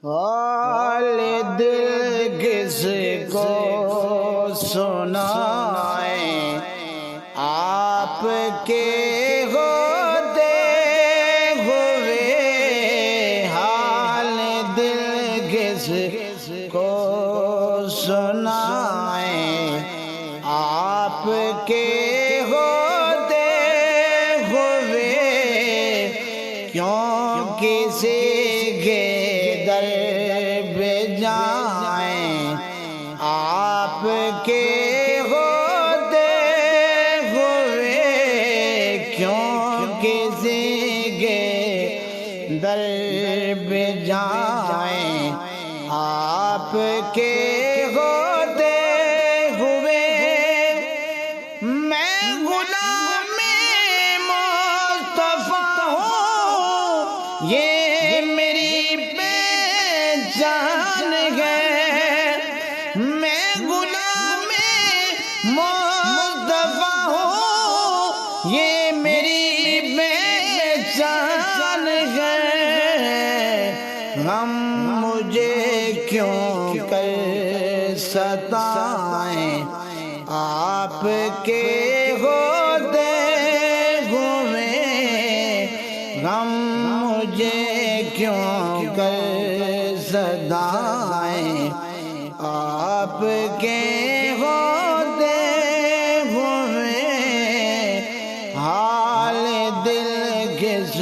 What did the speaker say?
حال دل کس کو سنائیں، آپ کے ہوتے ہوئے حال دل کس کو سنائیں، آپ کے ہوتے ہوئے کیوں کسی کے در پہ جائیں، آپ کے ہوتے ہوئے کیوں کسی کے در پہ جائیں، آپ کے ہوتے ہوئے میں غلام مصطفیٰ ہوں، یہ میری پہچان ہے، میں غلام مصطفیٰ ہوں، یہ میری پہچان ہے، غم مجھے کیوں کر ستائیں، آپ کے ہوتے ہوئے غم مجھے کیوں کر ستائیں، آپ کے ہوتے ہوئے حال دل کس